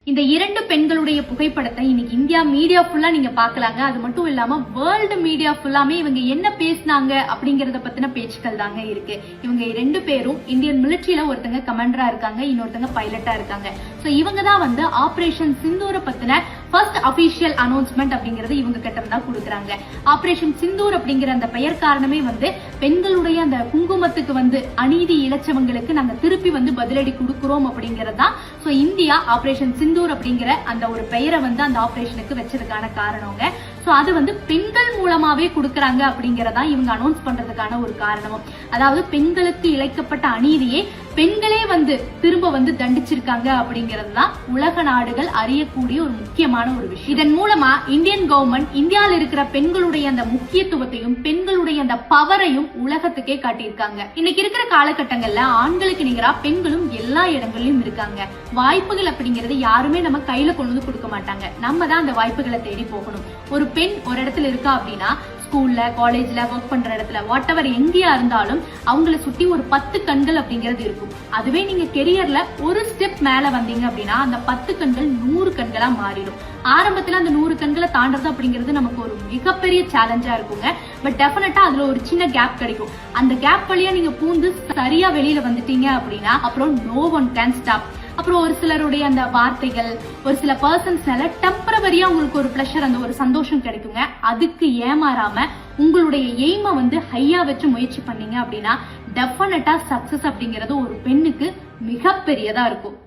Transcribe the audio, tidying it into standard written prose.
இந்த இரண்டு பெண்களுடைய புகைப்படத்தை இன்னைக்கு இந்தியா மீடியா ஃபுல்லா நீங்க பாக்கலாங்க. அது மட்டும் இல்லாம வேர்ல்டு மீடியா ஃபுல்லாமே இவங்க என்ன பேசினாங்க அப்படிங்கறத பத்தின பேச்சுக்கள் தாங்க இருக்கு. இவங்க ரெண்டு பேரும் இந்தியன் மிலிட்டரியில ஒருத்தங்க கமாண்டரா இருக்காங்க, இன்னொருத்தங்க பைலட்டா இருக்காங்க. சோ இவங்க தான் வந்து ஆபரேஷன் சிந்தூரை பத்தின ஃபர்ஸ்ட் அபிஷியல் அனௌன்ஸ்மெண்ட் அப்படிங்கறது இவங்க கிட்ட தான் கொடுக்குறாங்க. ஆபரேஷன் சிந்தூர் அப்படிங்கிற அந்த பெயர் காரணமே வந்து பெண்களுடைய அந்த குங்குமத்துக்கு வந்து அநீதி இழைச்சவங்களுக்கு நாங்க திருப்பி வந்து பதிலடி கொடுக்கிறோம் அப்படிங்கறதா. சோ இந்தியா ஆபரேஷன் சிந்தூர் அப்படிங்கிற அந்த ஒரு பெயரை வந்து அந்த ஆபரேஷனுக்கு வச்சதுக்கான காரணங்க. சோ அது வந்து பெண்கள் மூலமாவே கொடுக்கறாங்க அப்படிங்கறதா இவங்க அனௌன்ஸ் பண்றதுக்கான ஒரு காரணமும். அதாவது பெண்களுக்கு இழைக்கப்பட்ட அநீதியை பெண்களே வந்து திரும்ப வந்து தண்டிச்சிருக்காங்க அப்படிங்கிறது தான் உலக நாடுகள் அறியக்கூடிய ஒரு முக்கியமான ஒரு விஷயம். இதன் மூலமா இந்தியன் கவர்மெண்ட் இந்தியாவில் இருக்கிற பெண்களுடைய அந்த முக்கியத்துவத்தையும் பெண்களுடைய அந்த பவரையும் உலகத்துக்கே காட்டியிருக்காங்க. இன்னைக்கு இருக்கிற காலகட்டங்கள்ல ஆண்களுக்கு நிகரா பெண்களும் எல்லா இடங்களிலும் இருக்காங்க. வாய்ப்புகள் அப்படிங்கறது யாருமே நம்ம கையில கொண்டு வந்து கொடுக்க மாட்டாங்க. நம்ம தான் அந்த வாய்ப்புகளை தேடி போகணும். ஒரு பெண் ஒரு இடத்துல இருக்கா அப்படின்னா ஸ்கூல்ல, காலேஜ்ல, ஒர்க் பண்ற இடத்துல, வாட் எவர் எங்கேயா இருந்தாலும் அவங்கள சுத்தி ஒரு 10 கண்கள் அப்படிங்கிறது இருக்கும். அதுவே நீங்க கெரியர்ல ஒரு ஸ்டெப் மேல வந்தீங்க அப்படின்னா அந்த 10 கண்கள் 100 கண்களா மாறிடும். ஆரம்பத்துல அந்த 100 கண்களை தாண்டறது அப்படிங்கிறது நமக்கு ஒரு மிகப்பெரிய சேலஞ்சா இருக்குங்க. பட் டெஃபினட்டா அதுல ஒரு சின்ன கேப் கிடைக்கும். அந்த கேப் வழியா நீங்க பூந்து சரியா வெளியில வந்துட்டீங்க அப்படின்னா அப்புறம் நோ ஒன் கேன் ஸ்டாப். அப்புறம் ஒரு சிலருடைய அந்த வார்த்தைகள், ஒரு சில பர்சன்ஸ்னால டெம்பரவரியா உங்களுக்கு ஒரு பிளஷர், அந்த ஒரு சந்தோஷம் கிடைக்குங்க. அதுக்கு ஏமாறாம உங்களுடைய எய்மை வந்து ஹையா வச்சு முயற்சி பண்ணீங்க அப்படின்னா டெஃபினட்டா சக்சஸ் அப்படிங்கிறது ஒரு பெண்ணுக்கு மிகப்பெரியதா இருக்கும்.